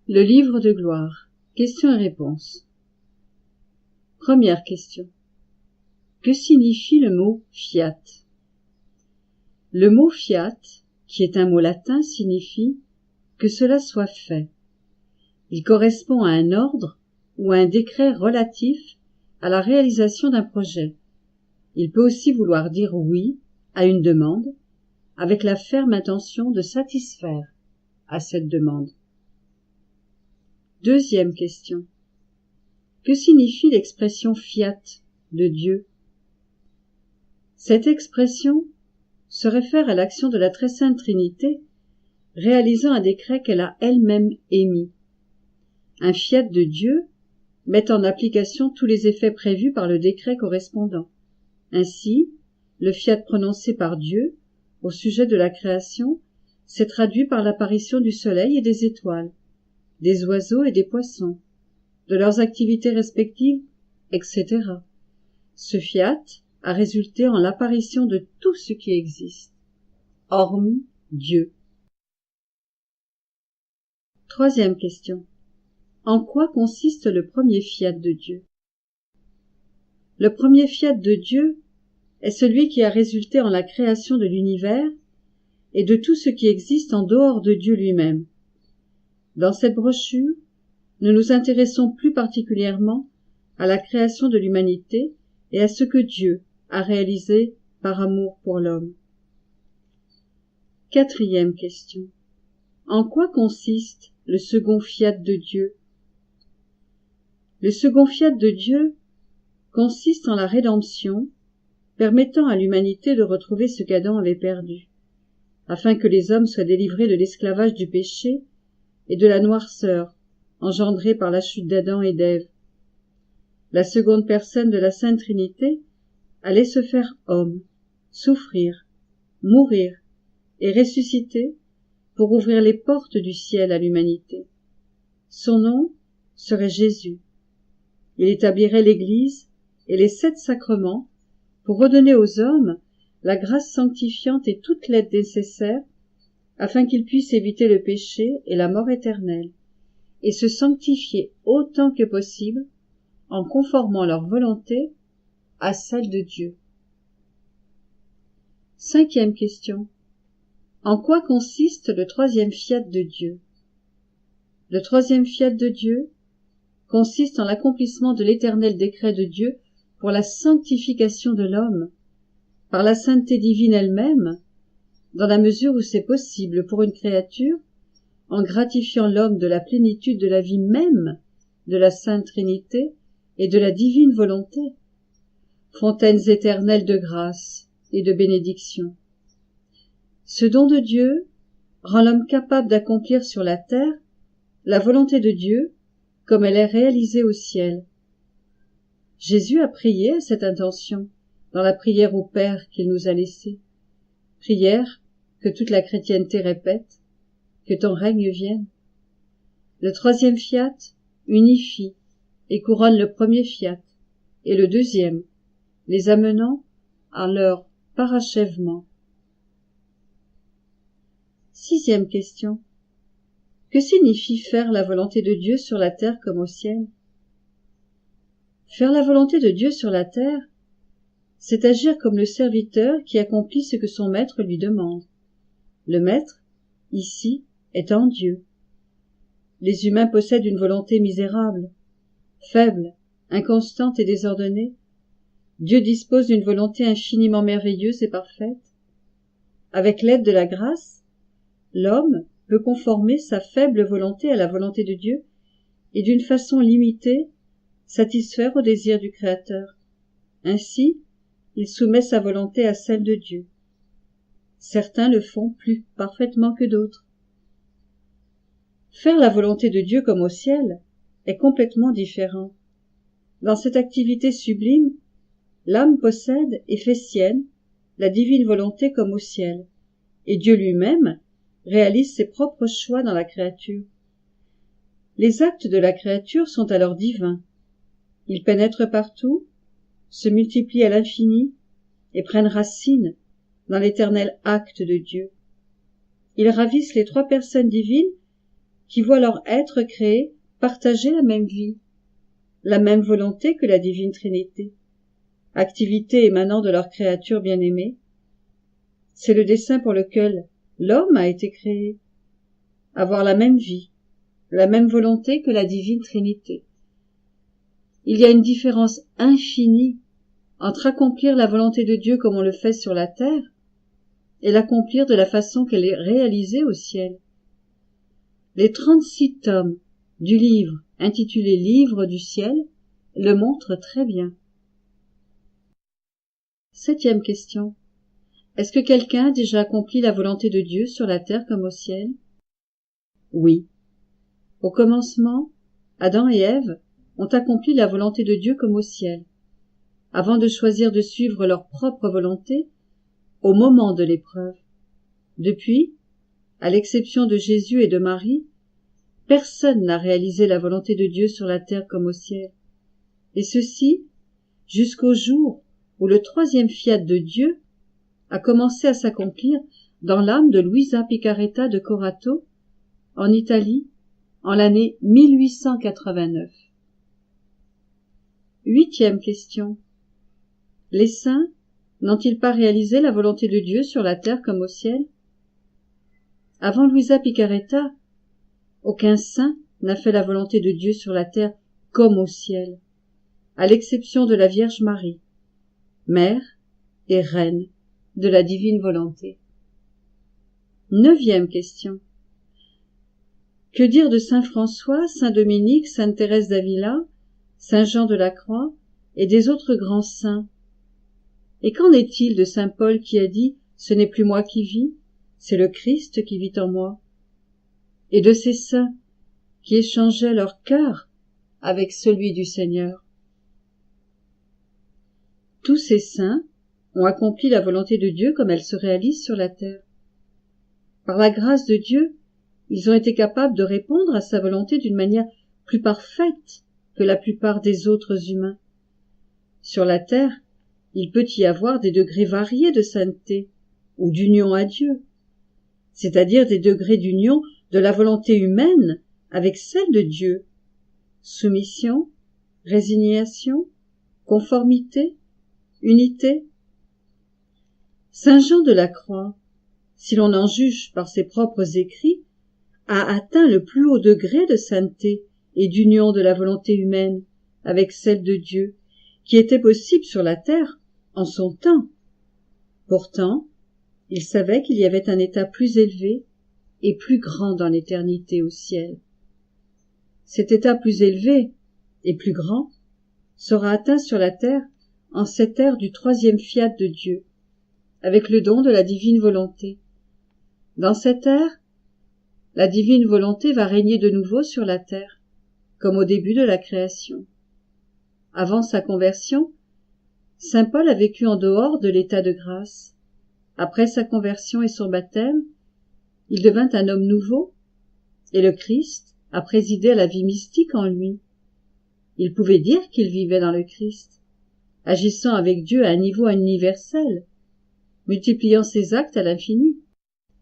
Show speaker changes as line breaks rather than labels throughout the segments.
Le livre de gloire. Questions et réponses. Première question. Que signifie le mot fiat? Le mot fiat, qui est un mot latin, signifie que cela soit fait. Il correspond à un ordre ou à un décret relatif à la réalisation d'un projet. Il peut aussi vouloir dire oui à une demande, avec la ferme intention de satisfaire à cette demande. Deuxième question. Que signifie l'expression fiat de Dieu? Cette expression se réfère à l'action de la très sainte Trinité réalisant un décret qu'elle a elle-même émis. Un fiat de Dieu met en application tous les effets prévus par le décret correspondant. Ainsi, le fiat prononcé par Dieu au sujet de la création s'est traduit par l'apparition du soleil et des étoiles, des oiseaux et des poissons, de leurs activités respectives, etc. Ce fiat a résulté en l'apparition de tout ce qui existe, hormis Dieu. Troisième question. En quoi consiste le premier fiat de Dieu? Le premier fiat de Dieu est celui qui a résulté en la création de l'univers et de tout ce qui existe en dehors de Dieu lui-même. Dans cette brochure, nous nous intéressons plus particulièrement à la création de l'humanité et à ce que Dieu a réalisé par amour pour l'homme. Quatrième question. En quoi consiste le second fiat de Dieu? Le second fiat de Dieu consiste en la rédemption, permettant à l'humanité de retrouver ce qu'Adam avait perdu, afin que les hommes soient délivrés de l'esclavage du péché et de la noirceur engendrée par la chute d'Adam et d'Ève. La seconde personne de la Sainte Trinité allait se faire homme, souffrir, mourir et ressusciter pour ouvrir les portes du ciel à l'humanité. Son nom serait Jésus. Il établirait l'Église et les 7 sacrements pour redonner aux hommes la grâce sanctifiante et toute l'aide nécessaire afin qu'ils puissent éviter le péché et la mort éternelle et se sanctifier autant que possible en conformant leur volonté à celle de Dieu. Cinquième question. En quoi consiste le troisième fiat de Dieu? Le troisième fiat de Dieu consiste en l'accomplissement de l'éternel décret de Dieu pour la sanctification de l'homme, par la sainteté divine elle-même, dans la mesure où c'est possible pour une créature, en gratifiant l'homme de la plénitude de la vie même de la Sainte Trinité et de la divine volonté, fontaines éternelles de grâce et de bénédiction. Ce don de Dieu rend l'homme capable d'accomplir sur la terre la volonté de Dieu comme elle est réalisée au ciel. Jésus a prié à cette intention dans la prière au Père qu'il nous a laissée, prière que toute la chrétienté répète, que ton règne vienne. Le troisième fiat unifie et couronne le premier fiat et le deuxième, les amenant à leur parachèvement. Sixième question. Que signifie faire la volonté de Dieu sur la terre comme au ciel? Faire la volonté de Dieu sur la terre, c'est agir comme le serviteur qui accomplit ce que son maître lui demande. Le maître, ici, est en Dieu. Les humains possèdent une volonté misérable, faible, inconstante et désordonnée. Dieu dispose d'une volonté infiniment merveilleuse et parfaite. Avec l'aide de la grâce, l'homme peut conformer sa faible volonté à la volonté de Dieu et d'une façon limitée satisfaire au désir du Créateur. Ainsi, il soumet sa volonté à celle de Dieu. Certains le font plus parfaitement que d'autres. Faire la volonté de Dieu comme au ciel est complètement différent. Dans cette activité sublime, l'âme possède et fait sienne la divine volonté comme au ciel, et Dieu lui-même réalise ses propres choix dans la créature. Les actes de la créature sont alors divins. Ils pénètrent partout, se multiplient à l'infini et prennent racine dans l'éternel acte de Dieu. Ils ravissent les 3 personnes divines qui voient leur être créé partager la même vie, la même volonté que la divine Trinité, activité émanant de leur créature bien-aimée. C'est le dessein pour lequel l'homme a été créé, avoir la même vie, la même volonté que la divine Trinité. Il y a une différence infinie entre accomplir la volonté de Dieu comme on le fait sur la terre et l'accomplir de la façon qu'elle est réalisée au ciel. Les 36 tomes du livre intitulé Livre du ciel le montrent très bien. 7e question. Est-ce que quelqu'un a déjà accompli la volonté de Dieu sur la terre comme au ciel? Oui. Au commencement, Adam et Ève ont accompli la volonté de Dieu comme au ciel, avant de choisir de suivre leur propre volonté au moment de l'épreuve. Depuis, à l'exception de Jésus et de Marie, personne n'a réalisé la volonté de Dieu sur la terre comme au ciel. Et ceci, jusqu'au jour où le 3e fiat de Dieu a commencé à s'accomplir dans l'âme de Luisa Picaretta de Corato, en Italie, en l'année 1889. 8e question. Les saints n'ont-ils pas réalisé la volonté de Dieu sur la terre comme au ciel? Avant Luisa Picaretta, aucun saint n'a fait la volonté de Dieu sur la terre comme au ciel, à l'exception de la Vierge Marie, mère et reine de la divine volonté. 9e question. Que dire de saint François, saint Dominique, sainte Thérèse d'Avila, saint Jean de la Croix et des autres grands saints? Et qu'en est-il de saint Paul qui a dit « Ce n'est plus moi qui vis, c'est le Christ qui vit en moi » et de ces saints qui échangeaient leur cœur avec celui du Seigneur? Tous ces saints ont accompli la volonté de Dieu comme elle se réalise sur la terre. Par la grâce de Dieu, ils ont été capables de répondre à sa volonté d'une manière plus parfaite que la plupart des autres humains. Sur la terre, il peut y avoir des degrés variés de sainteté ou d'union à Dieu, c'est-à-dire des degrés d'union de la volonté humaine avec celle de Dieu. Soumission, résignation, conformité, unité. Saint Jean de la Croix, si l'on en juge par ses propres écrits, a atteint le plus haut degré de sainteté et d'union de la volonté humaine avec celle de Dieu, qui était possible sur la terre en son temps. Pourtant, il savait qu'il y avait un état plus élevé et plus grand dans l'éternité au ciel. Cet état plus élevé et plus grand sera atteint sur la terre en cette ère du 3e fiat de Dieu, avec le don de la divine volonté. Dans cette ère, la divine volonté va régner de nouveau sur la terre, comme au début de la création. Avant sa conversion, saint Paul a vécu en dehors de l'état de grâce. Après sa conversion et son baptême, il devint un homme nouveau, et le Christ a présidé à la vie mystique en lui. Il pouvait dire qu'il vivait dans le Christ, agissant avec Dieu à un niveau universel, multipliant ses actes à l'infini,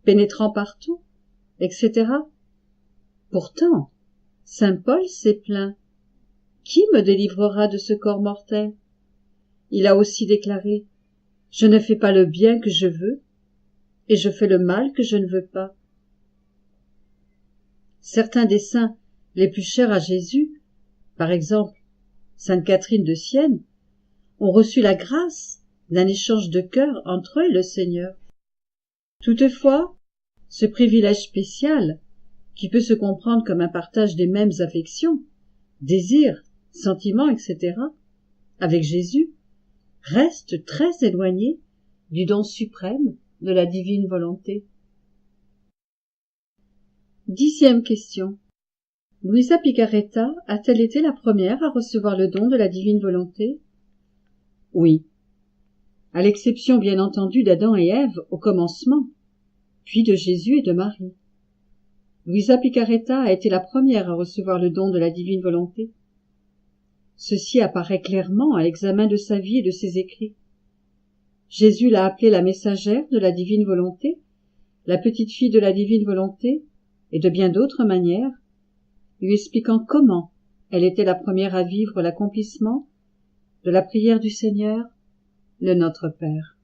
pénétrant partout, etc. Pourtant, saint Paul s'est plaint. Qui me délivrera de ce corps mortel? Il a aussi déclaré: Je ne fais pas le bien que je veux, et je fais le mal que je ne veux pas. Certains des saints les plus chers à Jésus, par exemple sainte Catherine de Sienne, ont reçu la grâce d'un échange de cœur entre eux et le Seigneur. Toutefois, ce privilège spécial, qui peut se comprendre comme un partage des mêmes affections, désirs, sentiments, etc., avec Jésus, reste très éloigné du don suprême de la divine volonté. 10e question. Luisa Picaretta a-t-elle été la première à recevoir le don de la divine volonté? Oui, à l'exception bien entendu d'Adam et Ève au commencement, puis de Jésus et de Marie. Luisa Picaretta a été la première à recevoir le don de la divine volonté. Ceci apparaît clairement à l'examen de sa vie et de ses écrits. Jésus l'a appelée la messagère de la divine volonté, la petite fille de la divine volonté, et de bien d'autres manières, lui expliquant comment elle était la première à vivre l'accomplissement de la prière du Seigneur, le Notre Père.